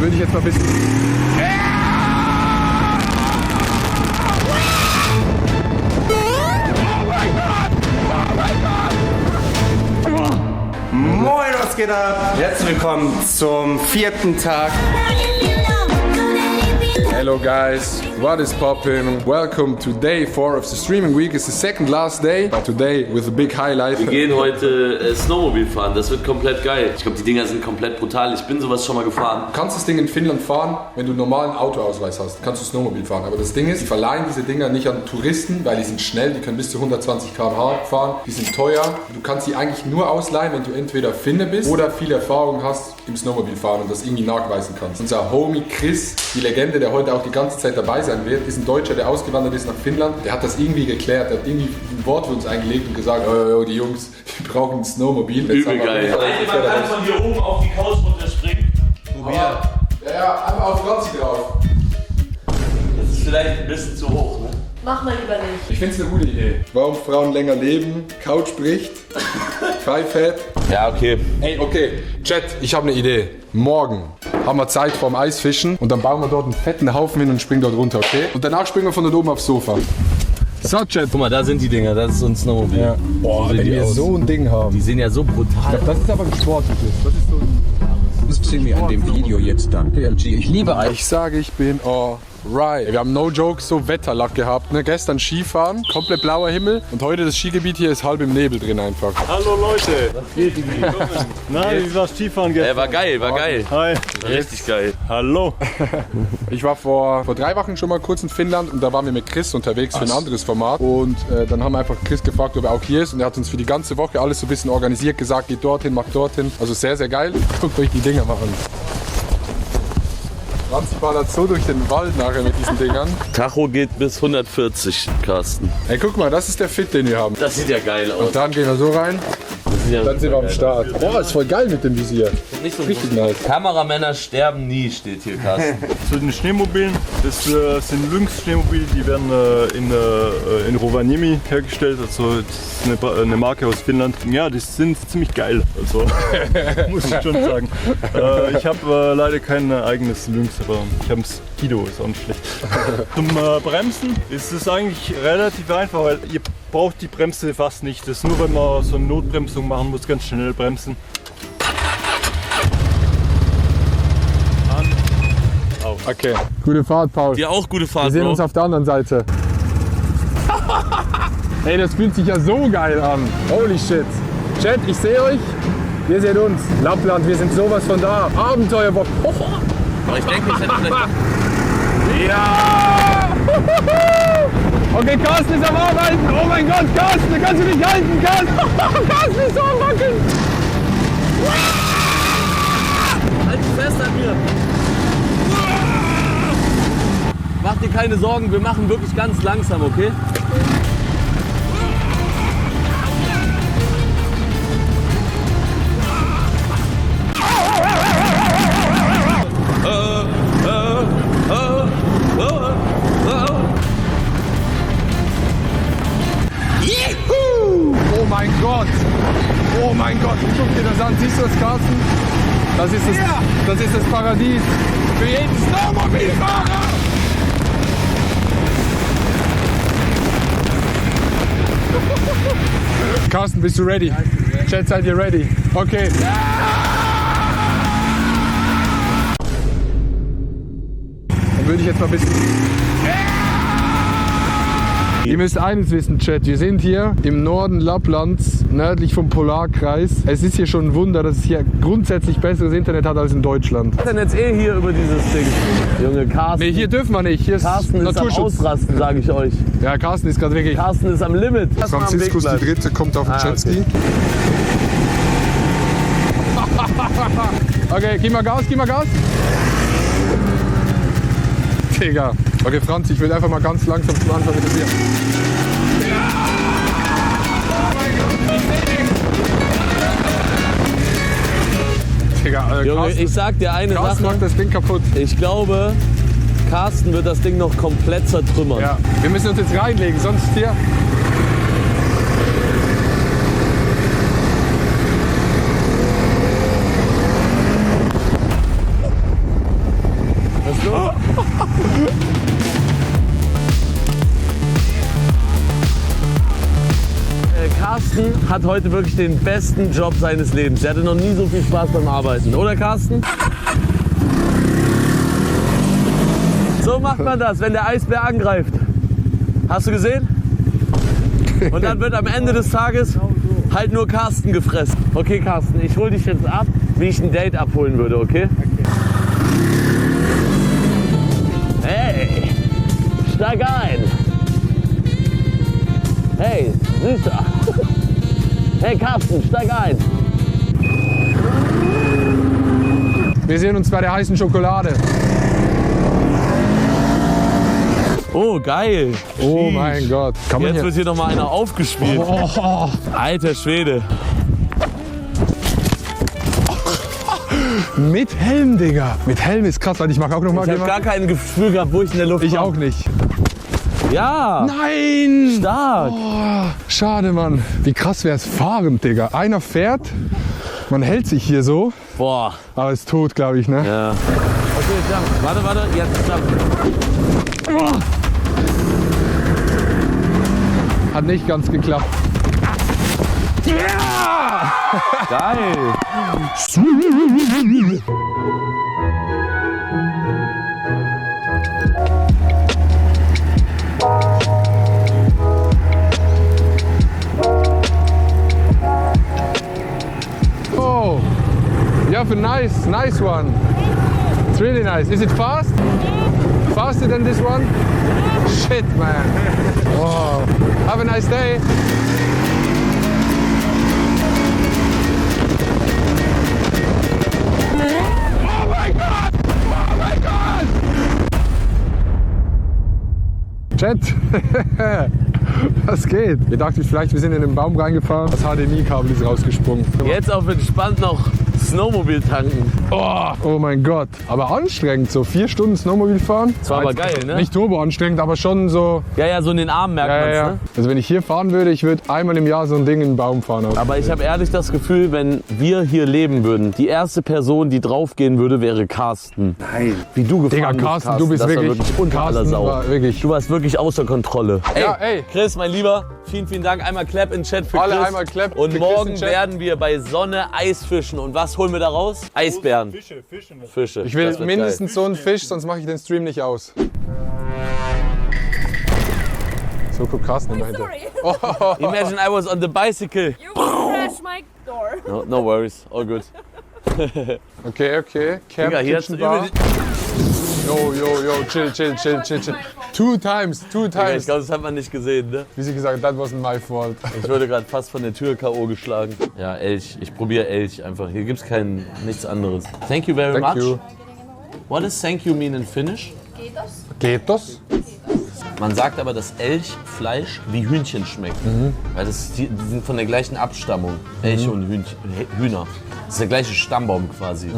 würde ich jetzt mal ein bisschen... Moin, was geht ab? Herzlich willkommen zum 4. Tag. Hello guys, what is poppin'? Welcome to day 4 of the streaming week. It's the second last day, but today with a big highlight. Wir gehen heute Snowmobil fahren, das wird komplett geil. Ich glaube, die Dinger sind komplett brutal. Ich bin sowas schon mal gefahren. Du kannst das Ding in Finnland fahren, wenn du einen normalen Autoausweis hast. Kannst du Snowmobil fahren. Aber das Ding ist, die verleihen diese Dinger nicht an Touristen, weil die sind schnell, die können bis zu 120 km/h fahren. Die sind teuer. Du kannst sie eigentlich nur ausleihen, wenn du entweder Finne bist oder viel Erfahrung hast im Snowmobil fahren und das irgendwie nachweisen kannst. Unser Homie Chris, die Legende, der heute auch die ganze Zeit dabei sein wird, ist ein Deutscher, der ausgewandert ist nach Finnland. Der hat das irgendwie geklärt, der hat irgendwie ein Wort für uns eingelegt und gesagt, oh, die Jungs, wir brauchen ein Snowmobil. Übel geil. Man kann von hier oben auf die Couch runterspringen. Ja, einmal auf Franzi drauf. Das ist vielleicht ein bisschen zu hoch, ne? Mach mal lieber nicht. Ich finde es eine gute Idee. Warum Frauen länger leben, Couch bricht, Pfeifett. Ja, okay. Ey, okay, Chat, ich habe eine Idee. Morgen haben wir Zeit vorm Eisfischen und dann bauen wir dort einen fetten Haufen hin und springen dort runter, okay? Und danach springen wir von dort oben aufs Sofa. So, Chat. Guck mal, da sind die Dinger, das ist so ein Snowmobil. Ja. Boah, So sehen wenn die wir aus. so ein Ding haben. Die sehen ja so brutal aus. Das ist aber ein sportliches. Das ist so ein... Das sehen wir an dem Video jetzt dann. PLG, ich liebe euch. Ich sage, ich bin alright. Wir haben no joke so Wetterlack gehabt. Ne? Gestern Skifahren, komplett blauer Himmel. Und heute das Skigebiet hier ist halb im Nebel drin einfach. Hallo Leute. Na, wie war's Skifahren gestern? War geil, war geil. Hi. Richtig geil. Hallo. Ich war vor 3 Wochen schon mal kurz in Finnland und da waren wir mit Chris unterwegs für ein anderes Format. Und dann haben wir einfach Chris gefragt, ob er auch hier ist. Und er hat uns für die ganze Woche alles so ein bisschen organisiert, gesagt, geht dorthin, macht dorthin. Also sehr, sehr geil. Guckt euch die Dinger mal an. Franzi ballert so durch den Wald nachher mit diesen Dingern. Tacho geht bis 140, Carsten. Ey, guck mal, das ist der Fit, den wir haben. Das sieht ja geil aus. Und dann gehen wir so rein, dann sind wir am Start. Boah, ist voll geil mit dem Visier. Nicht so Richtig nice. Kameramänner sterben nie, steht hier, Carsten. Zu den Schneemobilen. Das sind Lynx-Schneemobile, die werden in Rovaniemi hergestellt. Also das ist eine Marke aus Finnland. Ja, die sind ziemlich geil. Also muss ich schon sagen. Ich habe leider kein eigenes Lynx, aber ich habe ein Skido, ist auch nicht schlecht. Zum Bremsen ist es eigentlich relativ einfach, weil ihr braucht die Bremse fast nicht. Das ist nur, wenn man so eine Notbremsung machen muss, ganz schnell bremsen. Okay. Gute Fahrt, Paul. Dir auch gute Fahrt, Wir sehen Bro. uns auf der anderen Seite. Ey, das fühlt sich ja so geil an. Holy shit. Chat, ich sehe euch. Ihr seht uns. Lappland, wir sind sowas von da. Abenteuerbock. Aber ich denke, ich hätte vielleicht... Ja! Okay, Carsten ist am Arbeiten. Oh mein Gott, Carsten, du kannst du nicht halten, Carsten. Carsten ist so am Wackeln. Halt dich fest an mir! Mach dir keine Sorgen, wir machen wirklich ganz langsam, okay? Oh mein Gott. Oh mein Gott, guck dir das an. Siehst du das, Carsten? Das ist das Paradies für jeden Snowmobilfahrer. Carsten, bist du ready? Chat, seid ihr ready? Okay. Dann würde ich jetzt mal ein bisschen... Ihr müsst eines wissen, Chat. Wir sind hier im Norden Lapplands, nördlich vom Polarkreis. Es ist hier schon ein Wunder, dass es hier grundsätzlich besseres Internet hat als in Deutschland. Was denn jetzt hier über dieses Ding? Junge, Carsten. Nee, hier dürfen wir nicht. Hier ist Carsten ist am Naturschutz. Ausrasten, sage ich euch. Ja, Carsten ist gerade wirklich... Carsten ist am Limit. Lass mal am Weg Franziskus bleiben. III. kommt auf den Jetski. Okay, gib mal Gas, gib mal Gas. Digga. Okay, Franz, ich will einfach mal ganz langsam zum Anfang mit dir. Digga, Junge, Carsten, ich sag dir eine Carsten Sache. macht das Ding kaputt. Ich glaube, Carsten wird das Ding noch komplett zertrümmern. Ja, wir müssen uns jetzt reinlegen, sonst hier... hat heute wirklich den besten Job seines Lebens. Der hatte noch nie so viel Spaß beim Arbeiten. Oder, Carsten? So macht man das, wenn der Eisbär angreift. Hast du gesehen? Und dann wird am Ende des Tages halt nur Carsten gefressen. Okay, Carsten, ich hol dich jetzt ab, wie ich ein Date abholen würde, okay? Hey, steig ein. Hey, Süßer. Hey, Carsten, steig ein. Wir sehen uns bei der heißen Schokolade. Oh, geil. Oh mein Gott. Kann man Jetzt hier... wird hier noch mal einer aufgespielt. Oh. Alter Schwede. Mit Helm, Digga. Mit Helm ist krass, weil ich mag auch noch mal. Ich habe gar kein Gefühl gehabt, wo ich in der Luft Ich war. auch nicht. Ja, Nein! stark. Oh, schade, Mann. Wie krass wäre es fahrend, Digga. Einer fährt, man hält sich hier so, Boah. aber ist tot, glaube ich, ne? Ja. Okay, jump. Warte, jetzt jump. Hat nicht ganz geklappt. Ja! Geil. Oh, you have a nice one. It's really nice. Is it fast? Faster than this one? Shit, man. Oh, have a nice day. Oh my God! Oh my God! Chat, was geht? Ihr dachtet vielleicht, wir sind in den Baum reingefahren. Das HDMI-Kabel ist rausgesprungen. Jetzt auf entspannt noch Snowmobil tanken. Oh mein Gott. Aber anstrengend, so 4 Stunden Snowmobil fahren. Das war aber geil, ne? Nicht turbo anstrengend, aber schon so. Ja, so in den Armen merkt man's, ne? Also wenn ich hier fahren würde, ich würde einmal im Jahr so ein Ding in den Baum fahren. Aber ich habe ehrlich das Gefühl, wenn wir hier leben würden, die erste Person, die draufgehen würde, wäre Carsten. Nein. Wie du gefahren Digga, bist, Carsten, du bist das wirklich, war wirklich unter aller Carsten Sau. war wirklich. Du warst wirklich außer Kontrolle. Ja, ey. Chris, mein Lieber, vielen Dank. Einmal Clap in Chat für Alle Chris. einmal Clap Und für Chris morgen in Chat. werden wir bei Sonne Eis fischen. Und was holen wir da raus? Eisbären. Fische. Ich will Das wird mindestens so einen Fisch, sonst mache ich den Stream nicht aus. So, guck Carsten immer hinter. geil. Imagine I was on the bicycle. You crash my door. No worries, all good. Okay. Camp, Digga, hier hat's Kitchen Bar. übel. Yo, chill. 2 times. Digga, ich glaube, das hat man nicht gesehen, ne? Wie sie gesagt, that wasn't my fault. Ich wurde gerade fast von der Tür K.O. geschlagen. Ja, Elch. Ich probiere Elch einfach. Hier gibt's nichts anderes. Thank you very Thank much. you. What does thank you mean in Finnish? Geht das? Man sagt aber, dass Elchfleisch wie Hühnchen schmeckt. Weil die sind von der gleichen Abstammung. Elche und Hühner. Das ist der gleiche Stammbaum quasi.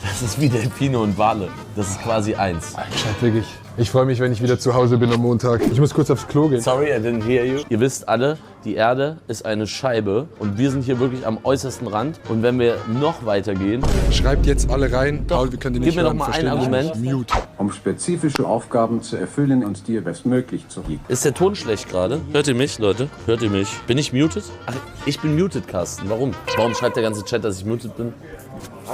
Das ist wie Delfine und Wale. Das ist quasi eins. Chat, wirklich. Ich freue mich, wenn ich wieder zu Hause bin am Montag. Ich muss kurz aufs Klo gehen. Sorry, I didn't hear you. Ihr wisst alle, die Erde ist eine Scheibe und wir sind hier wirklich am äußersten Rand. Und wenn wir noch weiter gehen, Schreibt jetzt alle rein. Paul, wir können die nicht gib mir doch hören, mal ein verstehen Argument. nicht. Mute. Um spezifische Aufgaben zu erfüllen und dir bestmöglich zu bieten. Ist der Ton schlecht gerade? Hört ihr mich, Leute? Hört ihr mich? Bin ich muted? Ach, ich bin muted, Carsten. Warum? Warum schreibt der ganze Chat, dass ich muted bin?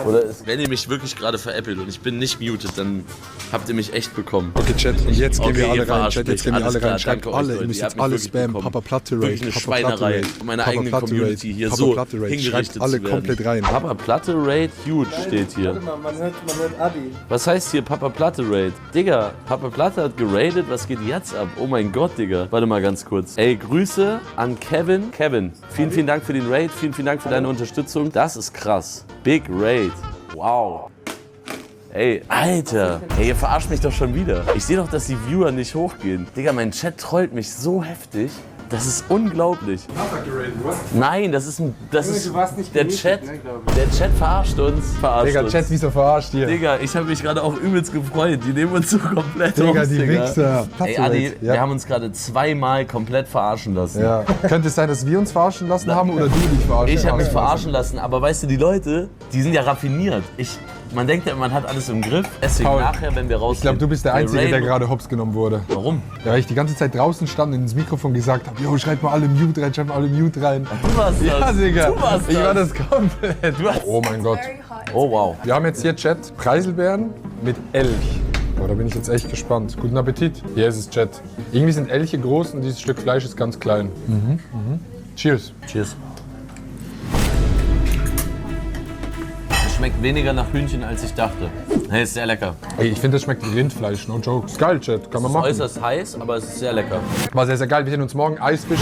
Oder wenn ihr mich wirklich gerade veräppelt und ich bin nicht muted, dann habt ihr mich echt bekommen. Okay, Chat, und jetzt gehen Okay, wir ihr alle rein. verarscht Chat, jetzt mich. gehen wir Alles alle klar, rein. Schreibt danke euch, alle, Leute. ihr müsst Ihr jetzt habt mich alle wirklich spammen. bekommen. Papa Platte Rate. Wirklich eine Papa Platte Schweinerei, Rate. meine Papa eigene Platte Community Rate. hier Papa so Platte Rate. hingerichtet Schreibt alle zu werden. komplett rein. Papa Platte Rate huge steht hier. Man hört Adi. Was heißt hier Papa Platte Rate? Digga, Papa Platte hat geratet, was geht jetzt ab? Oh mein Gott, Digga. Warte mal ganz kurz. Ey, Grüße an Kevin. Kevin, vielen Dank für den Raid, vielen Dank für deine Unterstützung. Das ist krass. Big Raid. Wow. Ey, Alter. Ey, ihr verarscht mich doch schon wieder. Ich sehe doch, dass die Viewer nicht hochgehen. Digga, mein Chat trollt mich so heftig. Das ist unglaublich. Nein, das ist der Chat. Der Chat verarscht uns. Digga, Chat, wieso verarscht ihr? Digga, ich habe mich gerade auch übelst gefreut. Die nehmen uns so komplett Digga, raus, die Digga. Wichser. Ey, Adi, Ja. wir haben uns gerade zweimal komplett verarschen lassen. Ja. Könnte es sein, dass wir uns verarschen lassen haben oder du dich verarschen Ich habe mich hast? verarschen lassen, aber weißt du, die Leute, die sind ja raffiniert. Man denkt ja, man hat alles im Griff. Deswegen Paul, nachher, wenn wir rausgehen. Ich glaube, du bist der Einzige, der Raid- gerade hops genommen wurde. Warum? Ja, weil ich die ganze Zeit draußen stand und ins Mikrofon gesagt habe, jo, schreibt mal alle Mute rein, schreibt mal alle Mute rein. Du warst Ja, das. Digga. Du warst Ich war das. das komplett. Oh mein Gott. Oh, wow. Wir haben jetzt hier, Chat, Preiselbeeren mit Elch. Boah, da bin ich jetzt echt gespannt. Guten Appetit. Hier ist es, Chat. Irgendwie sind Elche groß und dieses Stück Fleisch ist ganz klein. Cheers. Cheers. Es schmeckt weniger nach Hühnchen, als ich dachte. Hey, ist sehr lecker. Ey, ich finde, das schmeckt wie Rindfleisch, no joke. Ist geil, Chat. Kann man machen. Äußerst heiß, aber es ist sehr lecker. War sehr, sehr geil. Wir sehen uns morgen. Eisfisch.